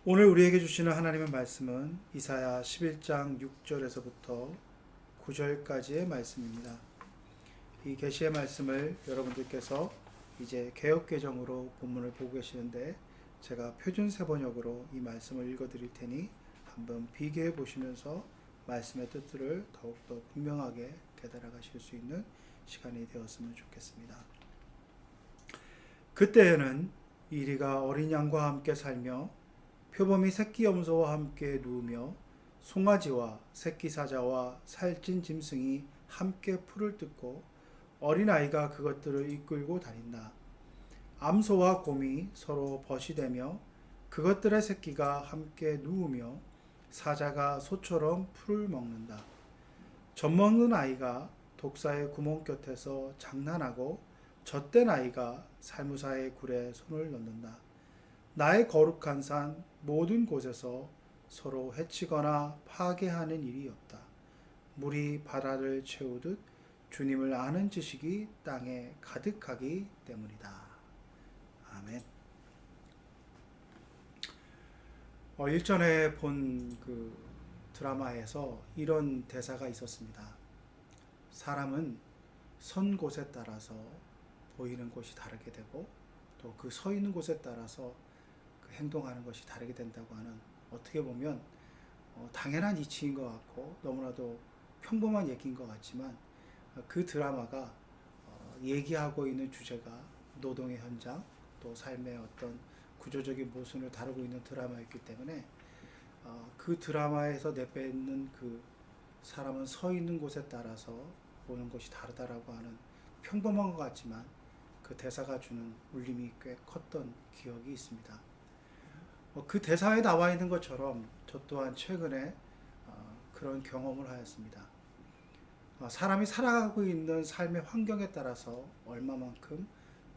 오늘 우리에게 주시는 하나님의 말씀은 이사야 11장 6절에서부터 9절까지의 말씀입니다. 이 계시의 말씀을 여러분들께서 이제 개역개정으로 본문을 보고 계시는데, 제가 표준세번역으로 이 말씀을 읽어드릴 테니 한번 비교해 보시면서 말씀의 뜻들을 더욱더 분명하게 깨달아 가실 수 있는 시간이 되었으면 좋겠습니다. 그때에는 이리가 어린 양과 함께 살며 표범이 새끼 염소와 함께 누우며 송아지와 새끼 사자와 살찐 짐승이 함께 풀을 뜯고 어린아이가 그것들을 이끌고 다닌다. 암소와 곰이 서로 벗이 되며 그것들의 새끼가 함께 누우며 사자가 소처럼 풀을 먹는다. 젖먹는 아이가 독사의 구멍 곁에서 장난하고 젖된 아이가 살무사의 굴에 손을 넣는다. 나의 거룩한 산 모든 곳에서 서로 해치거나 파괴하는 일이 없다. 물이 바다를 채우듯 주님을 아는 지식이 땅에 가득하기 때문이다. 아멘. 일전에 본 그 드라마에서 이런 대사가 있었습니다. 사람은 선 곳에 따라서 보이는 곳이 다르게 되고, 또 그 서 있는 곳에 따라서 그 행동하는 것이 다르게 된다고 하는, 어떻게 보면 당연한 이치인 것 같고 너무나도 평범한 얘기인 것 같지만, 그 드라마가 얘기하고 있는 주제가 노동의 현장, 또 삶의 어떤 구조적인 모순을 다루고 있는 드라마였기 때문에, 그 드라마에서 내뱉는 그 사람은 서 있는 곳에 따라서 보는 것이 다르다라고 하는, 평범한 것 같지만 그 대사가 주는 울림이 꽤 컸던 기억이 있습니다. 그 대사에 나와 있는 것처럼 저 또한 최근에 그런 경험을 하였습니다. 사람이 살아가고 있는 삶의 환경에 따라서 얼마만큼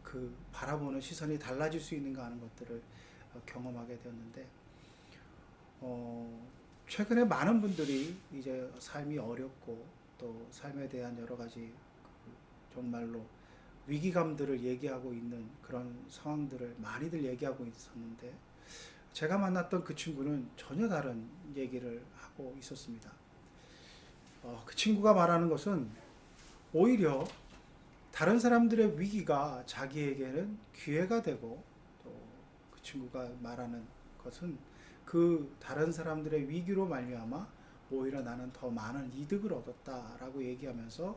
그 바라보는 시선이 달라질 수 있는가 하는 것들을 경험하게 되었는데, 최근에 많은 분들이 이제 삶이 어렵고 또 삶에 대한 여러 가지 정말로 위기감들을 얘기하고 있는 그런 상황들을 많이들 얘기하고 있었는데, 제가 만났던 그 친구는 전혀 다른 얘기를 하고 있었습니다. 그 친구가 말하는 것은 오히려 다른 사람들의 위기가 자기에게는 기회가 되고, 또 그 친구가 말하는 것은 그 다른 사람들의 위기로 말미암아 오히려 나는 더 많은 이득을 얻었다라고 얘기하면서,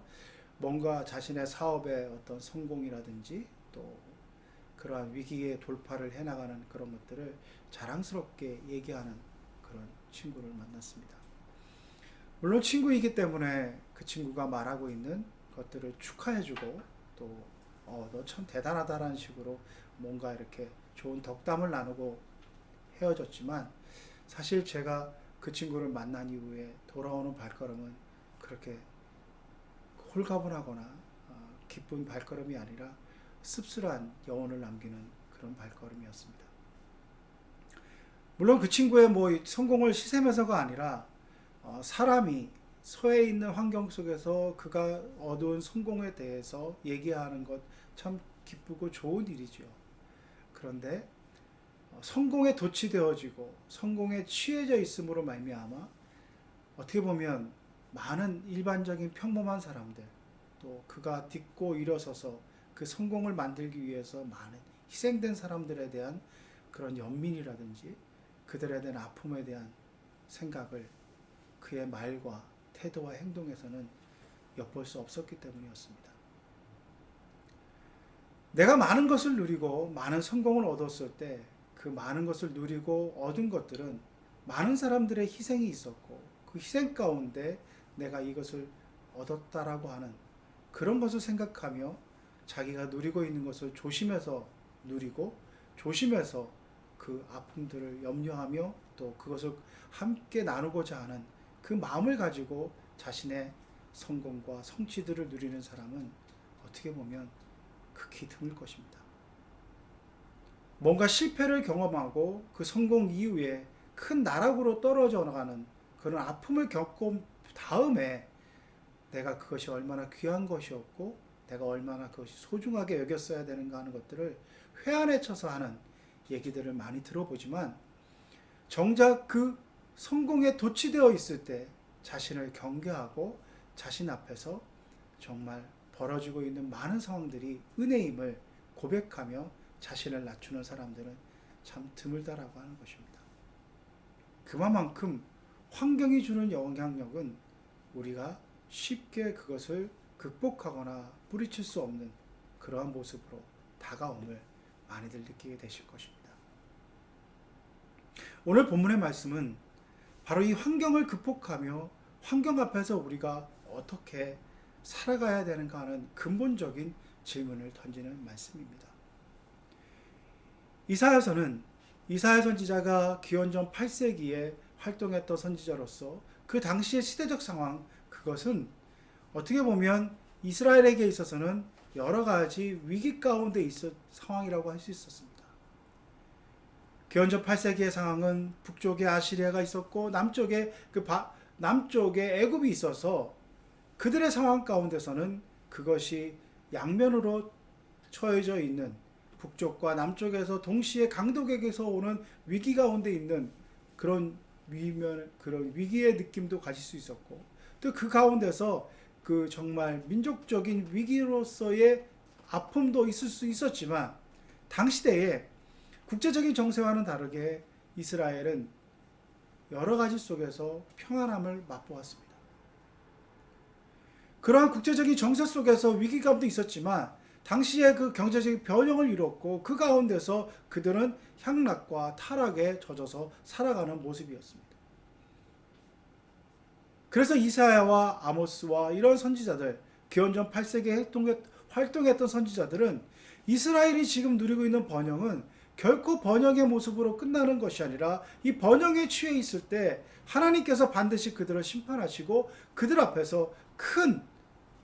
뭔가 자신의 사업의 어떤 성공이라든지 또 그러한 위기의 돌파를 해나가는 그런 것들을 자랑스럽게 얘기하는 그런 친구를 만났습니다. 물론 친구이기 때문에 그 친구가 말하고 있는 것들을 축하해주고, 또 너 참 대단하다라는 식으로 뭔가 이렇게 좋은 덕담을 나누고 헤어졌지만, 사실 제가 그 친구를 만난 이후에 돌아오는 발걸음은 그렇게 홀가분하거나 기쁜 발걸음이 아니라 씁쓸한 여운을 남기는 그런 발걸음이었습니다. 물론 그 친구의 뭐 성공을 시샘해서가 아니라, 사람이 서해 있는 환경 속에서 그가 얻은 성공에 대해서 얘기하는 것 참 기쁘고 좋은 일이죠. 그런데 성공에 도취되어지고 성공에 취해져 있음으로 말미암아 어떻게 보면 많은 일반적인 평범한 사람들, 또 그가 딛고 일어서서 그 성공을 만들기 위해서 많은 희생된 사람들에 대한 그런 연민이라든지 그들에 대한 아픔에 대한 생각을 그의 말과 태도와 행동에서는 엿볼 수 없었기 때문이었습니다. 내가 많은 것을 누리고 많은 성공을 얻었을 때, 그 많은 것을 누리고 얻은 것들은 많은 사람들의 희생이 있었고, 그 희생 가운데 내가 이것을 얻었다라고 하는 그런 것을 생각하며 자기가 누리고 있는 것을 조심해서 누리고, 조심해서 그 아픔들을 염려하며 또 그것을 함께 나누고자 하는 그 마음을 가지고 자신의 성공과 성취들을 누리는 사람은 어떻게 보면 극히 드물 것입니다. 뭔가 실패를 경험하고 그 성공 이후에 큰 나락으로 떨어져 나가는 그런 아픔을 겪은 다음에 내가 그것이 얼마나 귀한 것이었고 내가 얼마나 그것이 소중하게 여겼어야 되는가 하는 것들을 회한에 쳐서 하는 얘기들을 많이 들어보지만, 정작 그 성공에 도취되어 있을 때 자신을 경계하고 자신 앞에서 정말 벌어지고 있는 많은 상황들이 은혜임을 고백하며 자신을 낮추는 사람들은 참 드물다라고 하는 것입니다. 그만큼 환경이 주는 영향력은 우리가 쉽게 그것을 극복하거나 뿌리칠 수 없는 그러한 모습으로 다가옴을 많이들 느끼게 되실 것입니다. 오늘 본문의 말씀은 바로 이 환경을 극복하며 환경 앞에서 우리가 어떻게 살아가야 되는가 하는 근본적인 질문을 던지는 말씀입니다. 이사야서는 이사야 선지자가 기원전 8세기에 활동했던 선지자로서 그 당시의 시대적 상황, 그것은 어떻게 보면 이스라엘에게 있어서는 여러 가지 위기 가운데 있었 상황이라고 할 수 있었습니다. 기원전 8세기의 상황은 북쪽에 아시리아가 있었고 남쪽에 애굽이 있어서 그들의 상황 가운데서는 그것이 양면으로 처해져 있는 북쪽과 남쪽에서 동시에 강도격에서 오는 위기 가운데 있는 그런 위기의 느낌도 가질 수 있었고, 또 그 가운데서 그 정말 민족적인 위기로서의 아픔도 있을 수 있었지만, 당시대에 국제적인 정세와는 다르게 이스라엘은 여러 가지 속에서 평안함을 맛보았습니다. 그러한 국제적인 정세 속에서 위기감도 있었지만 당시에 그 경제적인 변형을 이뤘고, 그 가운데서 그들은 향락과 타락에 젖어서 살아가는 모습이었습니다. 그래서 이사야와 아모스와 이런 선지자들, 기원전 8세기에 활동했던 선지자들은 이스라엘이 지금 누리고 있는 번영은 결코 번영의 모습으로 끝나는 것이 아니라 이 번영에 취해 있을 때 하나님께서 반드시 그들을 심판하시고 그들 앞에서 큰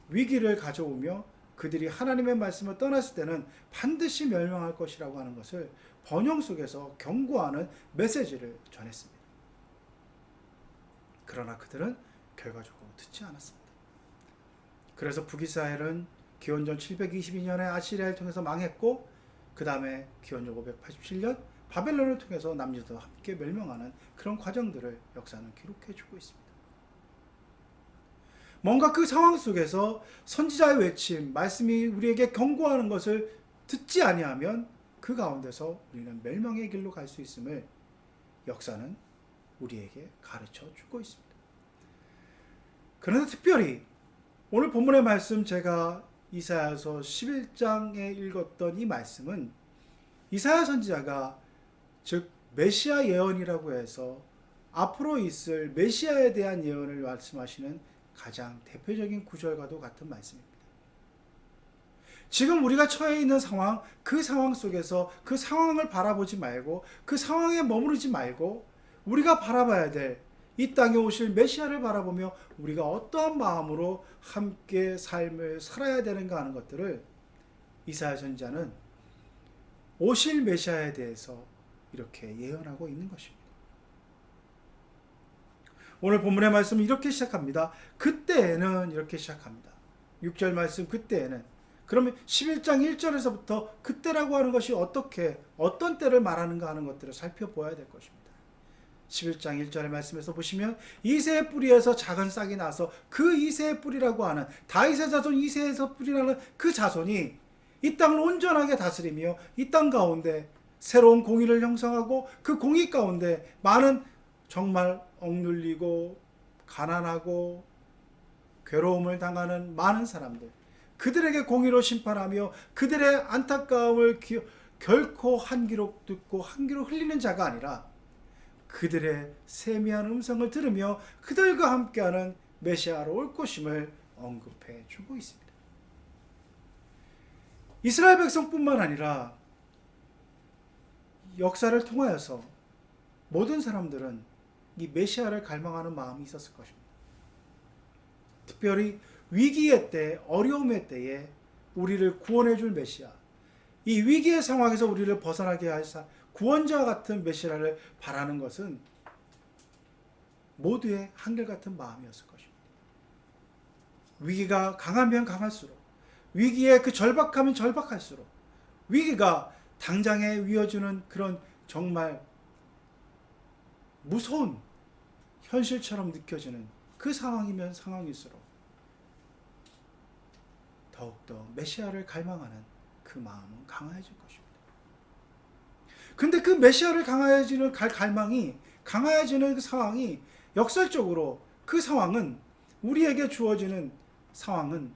위기를 가져오며 그들이 하나님의 말씀을 떠났을 때는 반드시 멸망할 것이라고 하는 것을 번영 속에서 경고하는 메시지를 전했습니다. 그러나 그들은 결과적으로 듣지 않았습니다. 그래서 북이스라엘은 기원전 722년에 아시리아를 통해서 망했고, 그 다음에 기원전 587년 바벨론을 통해서 남유다와 함께 멸망하는 그런 과정들을 역사는 기록해 주고 있습니다. 뭔가 그 상황 속에서 선지자의 외침, 말씀이 우리에게 경고하는 것을 듣지 아니하면 그 가운데서 우리는 멸망의 길로 갈 수 있음을 역사는 우리에게 가르쳐 주고 있습니다. 그런데 특별히 오늘 본문의 말씀, 제가 이사야서 11장에 읽었던 이 말씀은 이사야 선지자가, 즉 메시아 예언이라고 해서 앞으로 있을 메시아에 대한 예언을 말씀하시는 가장 대표적인 구절과도 같은 말씀입니다. 지금 우리가 처해 있는 상황, 그 상황 속에서 그 상황을 바라보지 말고 그 상황에 머무르지 말고 우리가 바라봐야 될 이 땅에 오실 메시아를 바라보며 우리가 어떠한 마음으로 함께 삶을 살아야 되는가 하는 것들을 이사야 선지자는 오실 메시아에 대해서 이렇게 예언하고 있는 것입니다. 오늘 본문의 말씀은 이렇게 시작합니다. 그때에는 이렇게 시작합니다. 6절 말씀 그때에는. 그러면 11장 1절에서부터 그때라고 하는 것이 어떤 때를 말하는가 하는 것들을 살펴보아야 될 것입니다. 11장 1절의 말씀에서 보시면 이새의 뿌리에서 작은 싹이 나서 그 이새의 뿌리라고 하는 다윗의 자손 이새의 뿌리라는 그 자손이 이 땅을 온전하게 다스리며 이 땅 가운데 새로운 공의를 형성하고 그 공의 가운데 많은 정말 억눌리고 가난하고 괴로움을 당하는 많은 사람들, 그들에게 공의로 심판하며 그들의 안타까움을 결코 한 귀로 듣고 한 귀로 흘리는 자가 아니라 그들의 세미한 음성을 들으며 그들과 함께하는 메시아로 올 것임을 언급해 주고 있습니다. 이스라엘 백성뿐만 아니라 역사를 통하여서 모든 사람들은 이 메시아를 갈망하는 마음이 있었을 것입니다. 특별히 위기의 때, 어려움의 때에 우리를 구원해 줄 메시아, 이 위기의 상황에서 우리를 벗어나게 할 구원자와 같은 메시아를 바라는 것은 모두의 한결같은 마음이었을 것입니다. 위기가 강하면 강할수록, 위기의 그 절박하면 절박할수록, 위기가 당장에 위어주는 그런 정말 무서운 현실처럼 느껴지는 그 상황이면 상황일수록 더욱더 메시아를 갈망하는 그 마음은 강해질 것입니다. 근데 그 메시아를 갈망이 강해지는 그 상황이 역설적으로 그 상황은 우리에게 주어지는 상황은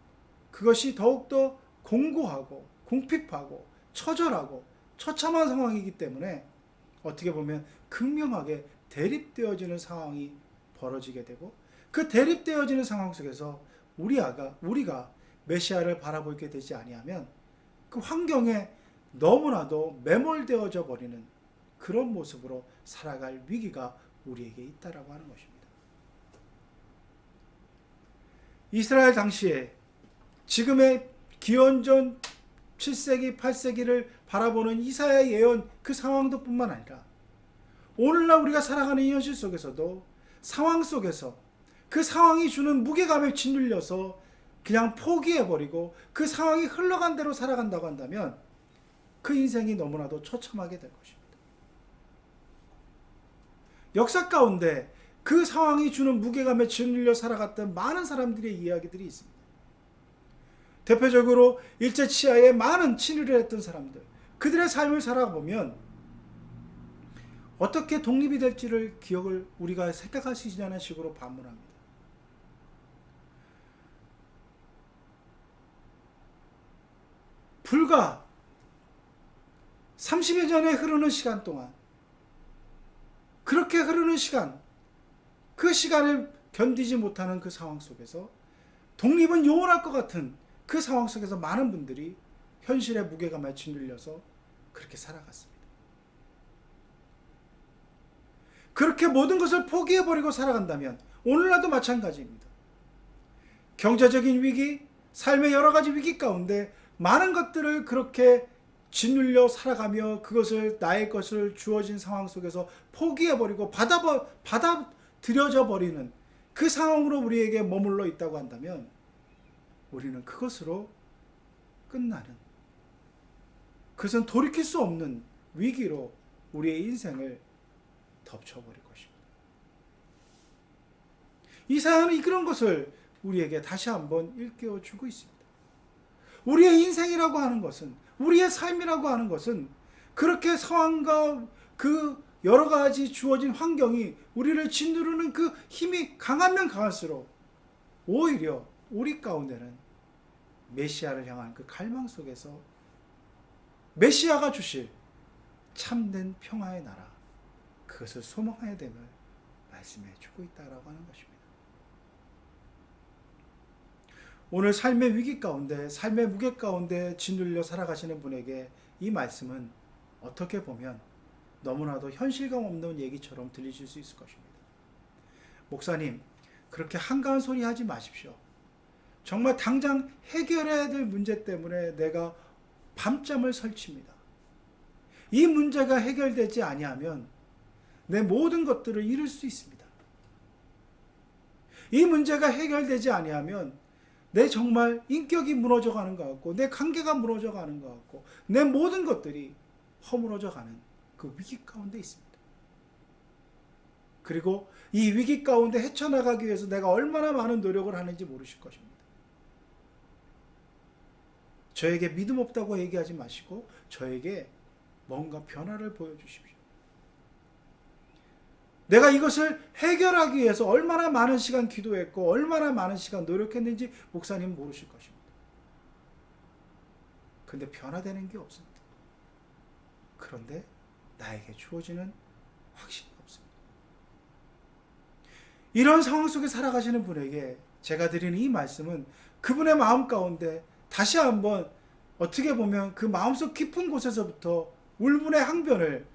그것이 더욱더 공고하고 궁핍하고 처절하고 처참한 상황이기 때문에 어떻게 보면 극명하게 대립되어지는 상황이 벌어지게 되고 그 대립되어지는 상황 속에서 우리가 메시아를 바라보게 되지 아니하면 그 환경에 너무나도 매몰되어져 버리는 그런 모습으로 살아갈 위기가 우리에게 있다라고 하는 것입니다. 이스라엘 당시에 지금의 기원전 7세기, 8세기를 바라보는 이사야의 예언 그 상황도 뿐만 아니라 오늘날 우리가 살아가는 이 현실 속에서도 상황 속에서 그 상황이 주는 무게감에 짓눌려서 그냥 포기해버리고 그 상황이 흘러간 대로 살아간다고 한다면 그 인생이 너무나도 처참하게 될 것입니다. 역사 가운데 그 상황이 주는 무게감에 짓눌려 살아갔던 많은 사람들의 이야기들이 있습니다. 대표적으로 일제치하에 많은 친일을 했던 사람들, 그들의 삶을 살아보면 어떻게 독립이 될지를 기억을 우리가 생각할 수 있냐는 식으로 반문합니다. 불과 30여 년에 흐르는 시간 동안 그렇게 흐르는 시간, 그 시간을 견디지 못하는 그 상황 속에서 독립은 영원할 것 같은 그 상황 속에서 많은 분들이 현실의 무게감에 짓눌려서 그렇게 살아갔습니다. 그렇게 모든 것을 포기해버리고 살아간다면 오늘날도 마찬가지입니다. 경제적인 위기, 삶의 여러 가지 위기 가운데 많은 것들을 그렇게 짓눌려 살아가며 그것을 나의 것을 주어진 상황 속에서 포기해버리고 받아들여져 버리는 그 상황으로 우리에게 머물러 있다고 한다면 우리는 그것으로 끝나는, 그것은 돌이킬 수 없는 위기로 우리의 인생을 덮쳐버릴 것입니다. 이사야는 그런 것을 우리에게 다시 한번 일깨워주고 있습니다. 우리의 인생이라고 하는 것은, 우리의 삶이라고 하는 것은 그렇게 상황과 그 여러 가지 주어진 환경이 우리를 짓누르는 그 힘이 강하면 강할수록 오히려 우리 가운데는 메시아를 향한 그 갈망 속에서 메시아가 주실 참된 평화의 나라, 그것을 소망해야 됨을 말씀해 주고 있다라고 하는 것입니다. 오늘 삶의 위기 가운데, 삶의 무게 가운데 짓눌려 살아가시는 분에게 이 말씀은 어떻게 보면 너무나도 현실감 없는 얘기처럼 들리실 수 있을 것입니다. 목사님, 그렇게 한가한 소리 하지 마십시오. 정말 당장 해결해야 될 문제 때문에 내가 밤잠을 설칩니다. 이 문제가 해결되지 아니하면 내 모든 것들을 잃을 수 있습니다. 이 문제가 해결되지 아니하면 내 정말 인격이 무너져가는 것 같고 내 관계가 무너져가는 것 같고 내 모든 것들이 허물어져가는 그 위기 가운데 있습니다. 그리고 이 위기 가운데 헤쳐나가기 위해서 내가 얼마나 많은 노력을 하는지 모르실 것입니다. 저에게 믿음 없다고 얘기하지 마시고 저에게 뭔가 변화를 보여주십시오. 내가 이것을 해결하기 위해서 얼마나 많은 시간 기도했고 얼마나 많은 시간 노력했는지 목사님은 모르실 것입니다. 근데 변화되는 게 없습니다. 그런데 나에게 주어지는 확신이 없습니다. 이런 상황 속에 살아가시는 분에게 제가 드리는 이 말씀은 그분의 마음 가운데 다시 한번 어떻게 보면 그 마음속 깊은 곳에서부터 울분의 항변을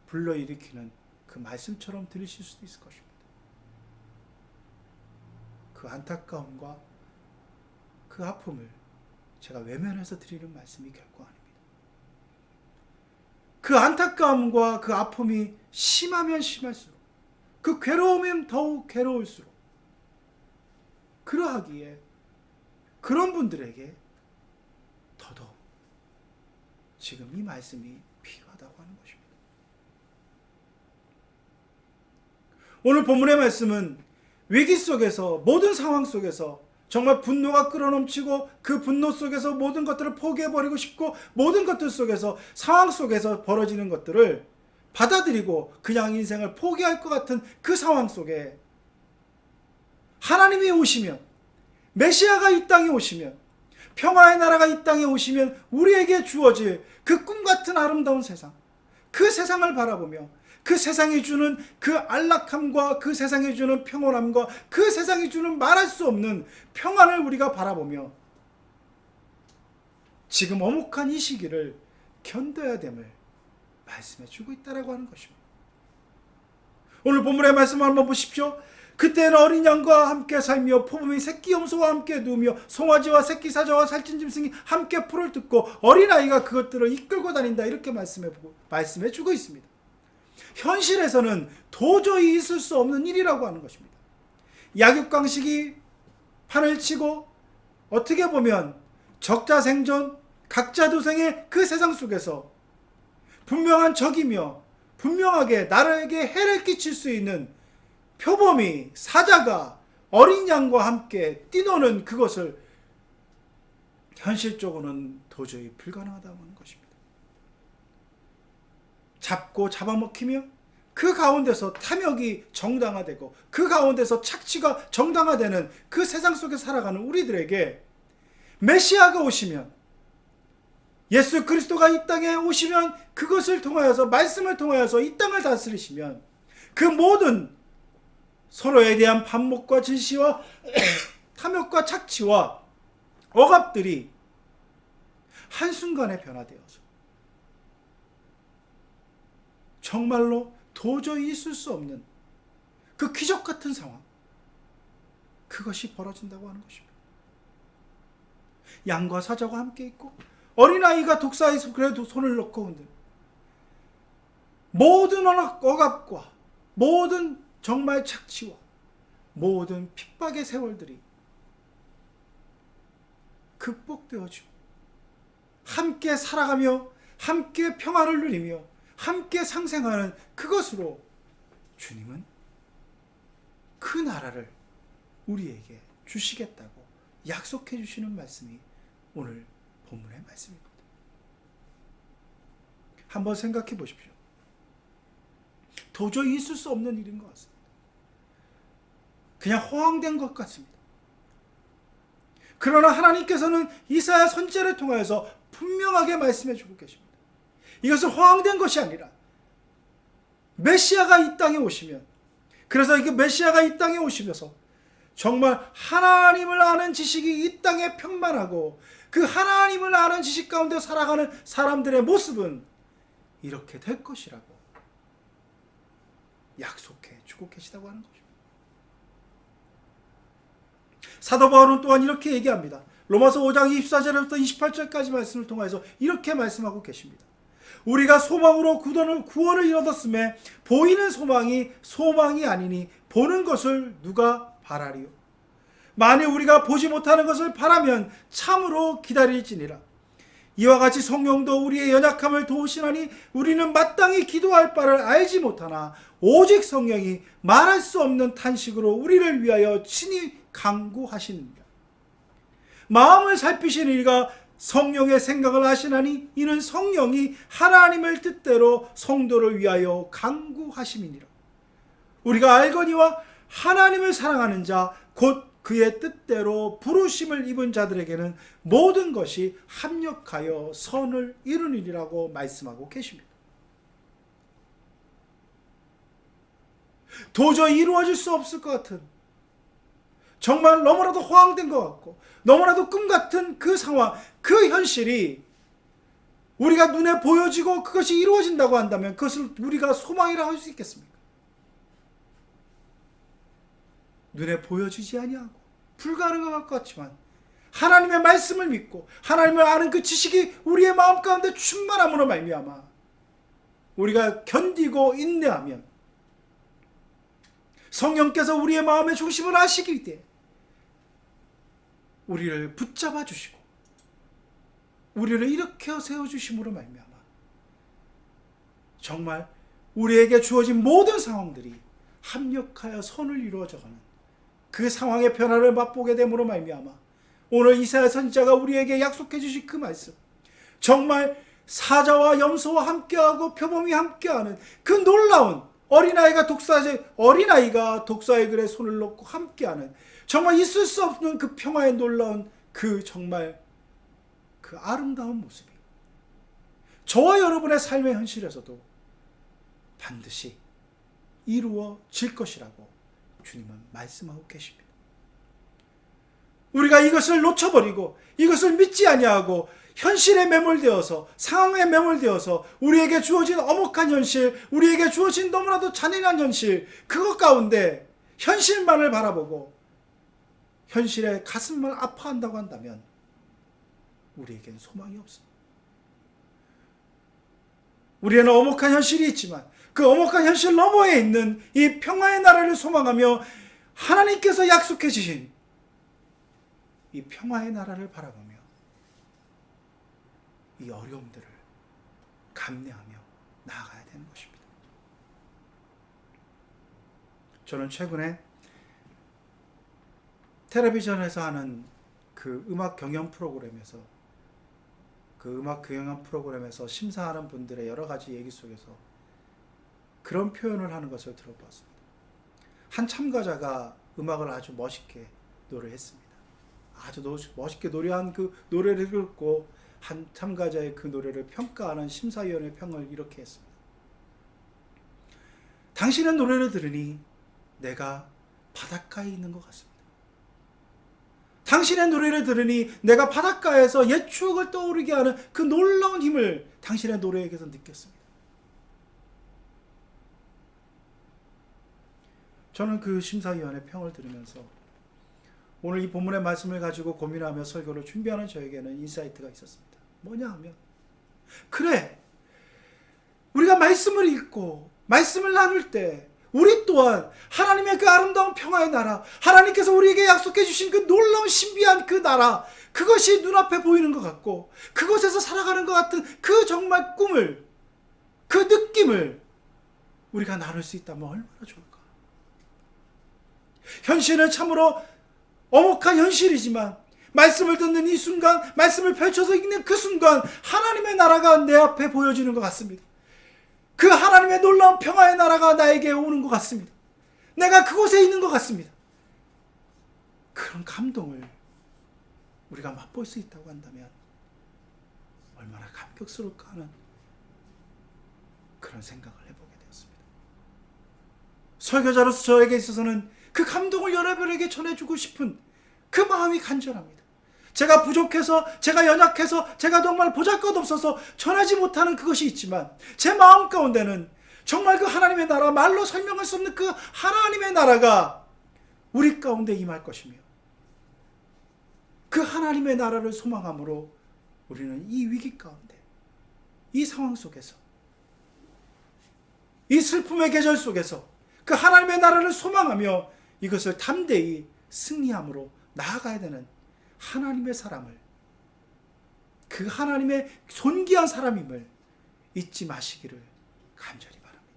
불러일으키는 그 말씀처럼 들으실 수도 있을 것입니다. 그 안타까움과 그 아픔을 제가 외면해서 드리는 말씀이 결코 아닙니다. 그 안타까움과 그 아픔이 심하면 심할수록, 그 괴로우면 더욱 괴로울수록, 그러하기에 그런 분들에게 더더욱 지금 이 말씀이 필요하다고 하는 것입니다. 오늘 본문의 말씀은 위기 속에서, 모든 상황 속에서 정말 분노가 끌어넘치고 그 분노 속에서 모든 것들을 포기해버리고 싶고 모든 것들 속에서, 상황 속에서 벌어지는 것들을 받아들이고 그냥 인생을 포기할 것 같은 그 상황 속에 하나님이 오시면, 메시아가 이 땅에 오시면, 평화의 나라가 이 땅에 오시면 우리에게 주어질 그 꿈같은 아름다운 세상, 그 세상을 바라보며 그 세상이 주는 그 안락함과 그 세상이 주는 평온함과 그 세상이 주는 말할 수 없는 평안을 우리가 바라보며 지금 엄혹한 이 시기를 견뎌야 됨을 말씀해 주고 있다라고 하는 것입니다. 오늘 본문의 말씀을 한번 보십시오. 그때는 어린 양과 함께 살며 포범이 새끼 염소와 함께 누우며 송아지와 새끼 사자와 살찐 짐승이 함께 풀을 뜯고 어린아이가 그것들을 이끌고 다닌다. 이렇게 말씀해 주고 있습니다. 현실에서는 도저히 있을 수 없는 일이라고 하는 것입니다. 약육강식이 판을 치고 어떻게 보면 적자생존, 각자도생의 그 세상 속에서 분명한 적이며 분명하게 나라에게 해를 끼칠 수 있는 표범이, 사자가 어린 양과 함께 뛰노는 그것을 현실적으로는 도저히 불가능하다고 하는 것입니다. 잡고 잡아먹히며 그 가운데서 탐욕이 정당화되고 그 가운데서 착취가 정당화되는 그 세상 속에 살아가는 우리들에게 메시아가 오시면, 예수 그리스도가 이 땅에 오시면, 그것을 통하여서, 말씀을 통하여서 이 땅을 다스리시면 그 모든 서로에 대한 반목과 질시와 탐욕과 착취와 억압들이 한순간에 변화되어서 정말로 도저히 있을 수 없는 그 기적 같은 상황, 그것이 벌어진다고 하는 것입니다. 양과 사자가 함께 있고 어린아이가 독사에서 그래도 손을 넣고 흔들, 모든 억압과 모든 정말 착취와 모든 핍박의 세월들이 극복되어지고 함께 살아가며 함께 평화를 누리며 함께 상생하는 그것으로 주님은 그 나라를 우리에게 주시겠다고 약속해 주시는 말씀이 오늘 본문의 말씀입니다. 한번 생각해 보십시오. 도저히 있을 수 없는 일인 것 같습니다. 그냥 허황된 것 같습니다. 그러나 하나님께서는 이사야 선지자를 통하여서 분명하게 말씀해 주고 계십니다. 이것은 허황된 것이 아니라 메시아가 이 땅에 오시면, 그래서 이 메시아가 이 땅에 오시면서 정말 하나님을 아는 지식이 이 땅에 평만하고 그 하나님을 아는 지식 가운데 살아가는 사람들의 모습은 이렇게 될 것이라고 약속해 주고 계시다고 하는 것입니다. 사도 바울은 또한 이렇게 얘기합니다. 로마서 5장 24절부터 28절까지 말씀을 통해서 이렇게 말씀하고 계십니다. 우리가 소망으로 구원을 얻었음에 보이는 소망이 아니니 보는 것을 누가 바라리요. 만일 우리가 보지 못하는 것을 바라면 참으로 기다릴지니라. 이와 같이 성령도 우리의 연약함을 도우시나니 우리는 마땅히 기도할 바를 알지 못하나 오직 성령이 말할 수 없는 탄식으로 우리를 위하여 친히 간구하시느니라. 마음을 살피시는 이가 성령의 생각을 아시나니 이는 성령이 하나님의 뜻대로 성도를 위하여 간구하심이니라. 우리가 알거니와 하나님을 사랑하는 자 곧 그의 뜻대로 부르심을 입은 자들에게는 모든 것이 합력하여 선을 이루느니라고 말씀하고 계십니다. 도저히 이루어질 수 없을 것 같은, 정말 너무나도 허황된 것 같고 너무나도 꿈 같은 그 상황, 그 현실이 우리가 눈에 보여지고 그것이 이루어진다고 한다면 그것을 우리가 소망이라 할 수 있겠습니까? 눈에 보여지지 아니하고 불가능한 것 같지만 하나님의 말씀을 믿고 하나님을 아는 그 지식이 우리의 마음 가운데 충만함으로 말미암아 우리가 견디고 인내하면 성령께서 우리의 마음의 중심을 아시기 때문에 우리를 붙잡아 주시고 우리를 일으켜 세워주심으로 말미암아 정말 우리에게 주어진 모든 상황들이 합력하여 선을 이루어져가는 그 상황의 변화를 맛보게 됨으로 말미암아 오늘 이사야 선지자가 우리에게 약속해 주신 그 말씀, 정말 사자와 염소와 함께하고 표범이 함께하는 그 놀라운 어린아이가 독사의 글에 손을 놓고 함께하는 정말 있을 수 없는 그 평화의 놀라운 그 정말 그 아름다운 모습이 저와 여러분의 삶의 현실에서도 반드시 이루어질 것이라고 주님은 말씀하고 계십니다. 우리가 이것을 놓쳐버리고 이것을 믿지 아니하고 현실에 매몰되어서 상황에 매몰되어서 우리에게 주어진 엄혹한 현실, 우리에게 주어진 너무나도 잔인한 현실, 그것 가운데 현실만을 바라보고 현실에 가슴을 아파한다고 한다면 우리에겐 소망이 없습니다. 우리에는 엄혹한 현실이 있지만 그 엄혹한 현실 너머에 있는 이 평화의 나라를 소망하며 하나님께서 약속해 주신 이 평화의 나라를 바라보며 이 어려움들을 감내하며 나아가야 되는 것입니다. 저는 최근에 텔레비전에서 하는 그 음악 경연 프로그램에서 심사하는 분들의 여러 가지 얘기 속에서 그런 표현을 하는 것을 들어봤습니다. 한 참가자가 음악을 아주 멋있게 노래했습니다. 아주 멋있게 노래한 그 노래를 듣고 한 참가자의 그 노래를 평가하는 심사위원의 평을 이렇게 했습니다. 당신의 노래를 들으니 내가 바닷가에 있는 것 같습니다. 당신의 노래를 들으니 내가 바닷가에서 옛 추억을 떠오르게 하는 그 놀라운 힘을 당신의 노래에게서 느꼈습니다. 저는 그 심사위원의 평을 들으면서 오늘 이 본문의 말씀을 가지고 고민하며 설교를 준비하는 저에게는 인사이트가 있었습니다. 뭐냐 하면, 그래, 우리가 말씀을 읽고 말씀을 나눌 때 우리 또한 하나님의 그 아름다운 평화의 나라, 하나님께서 우리에게 약속해 주신 그 놀라운 신비한 그 나라, 그것이 눈앞에 보이는 것 같고 그곳에서 살아가는 것 같은 그 정말 꿈을, 그 느낌을 우리가 나눌 수 있다면 얼마나 좋을까. 현실은 참으로 엄혹한 현실이지만 말씀을 듣는 이 순간, 말씀을 펼쳐서 읽는 그 순간 하나님의 나라가 내 앞에 보여지는 것 같습니다. 그 하나님의 놀라운 평화의 나라가 나에게 오는 것 같습니다. 내가 그곳에 있는 것 같습니다. 그런 감동을 우리가 맛볼 수 있다고 한다면 얼마나 감격스러울까 하는 그런 생각을 해보게 되었습니다. 설교자로서 저에게 있어서는 그 감동을 여러분에게 전해주고 싶은 그 마음이 간절합니다. 제가 부족해서, 제가 연약해서, 제가 정말 보잘것없어서 전하지 못하는 그것이 있지만 제 마음 가운데는 정말 그 하나님의 나라, 말로 설명할 수 없는 그 하나님의 나라가 우리 가운데 임할 것이며 그 하나님의 나라를 소망함으로 우리는 이 위기 가운데, 이 상황 속에서, 이 슬픔의 계절 속에서 그 하나님의 나라를 소망하며 이것을 담대히 승리함으로 나아가야 되는 하나님의 사람을, 그 하나님의 존귀한 사람임을 잊지 마시기를 간절히 바랍니다.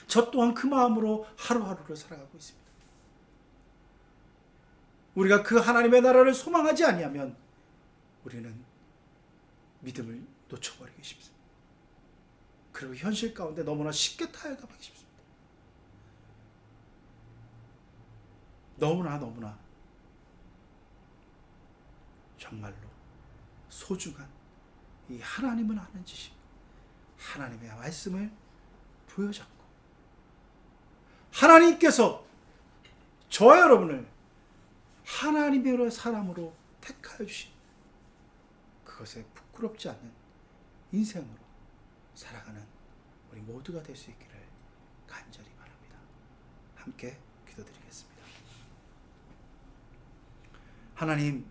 저 또한 그 마음으로 하루하루를 살아가고 있습니다. 우리가 그 하나님의 나라를 소망하지 아니하면 우리는 믿음을 놓쳐버리기 쉽습니다. 그리고 현실 가운데 너무나 쉽게 타협하기 쉽습니다. 너무나 정말로 소중한 이 하나님을 아는 지식, 하나님의 말씀을 부여잡고 하나님께서 저와 여러분을 하나님의 사람으로 택하여 주신 그것에 부끄럽지 않는 인생으로 살아가는 우리 모두가 될 수 있기를 간절히 바랍니다. 함께 기도드리겠습니다. 하나님,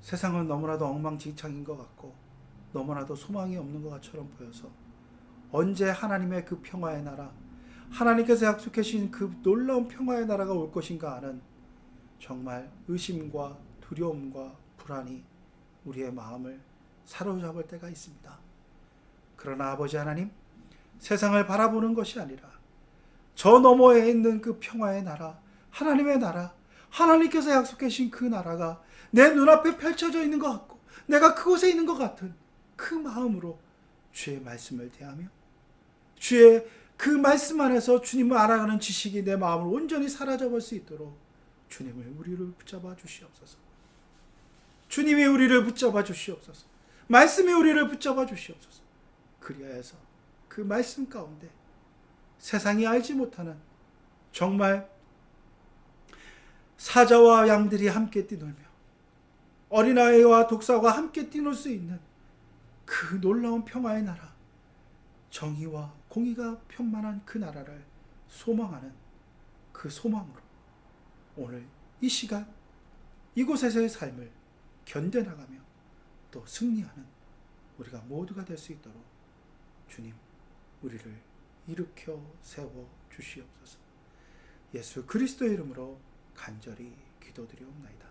세상은 너무나도 엉망진창인 것 같고 너무나도 소망이 없는 것처럼 보여서 언제 하나님의 그 평화의 나라, 하나님께서 약속해 주신 그 놀라운 평화의 나라가 올 것인가 하는 정말 의심과 두려움과 불안이 우리의 마음을 사로잡을 때가 있습니다. 그러나 아버지 하나님, 세상을 바라보는 것이 아니라 저 너머에 있는 그 평화의 나라, 하나님의 나라, 하나님께서 약속해 주신 그 나라가 내 눈앞에 펼쳐져 있는 것 같고 내가 그곳에 있는 것 같은 그 마음으로 주의 말씀을 대하며 주의 그 말씀 안에서 주님을 알아가는 지식이 내 마음을 온전히 사로잡을 수 있도록 주님을 우리를 붙잡아 주시옵소서. 주님이 우리를 붙잡아 주시옵소서. 말씀이 우리를 붙잡아 주시옵소서. 그리하여서 그 말씀 가운데 세상이 알지 못하는 정말 사자와 양들이 함께 뛰놀며 어린아이와 독사가 함께 뛰놀 수 있는 그 놀라운 평화의 나라, 정의와 공의가 편만한 그 나라를 소망하는 그 소망으로 오늘 이 시간 이곳에서의 삶을 견뎌나가며 또 승리하는 우리가 모두가 될 수 있도록 주님 우리를 일으켜 세워 주시옵소서. 예수 그리스도의 이름으로 간절히 기도드리옵나이다.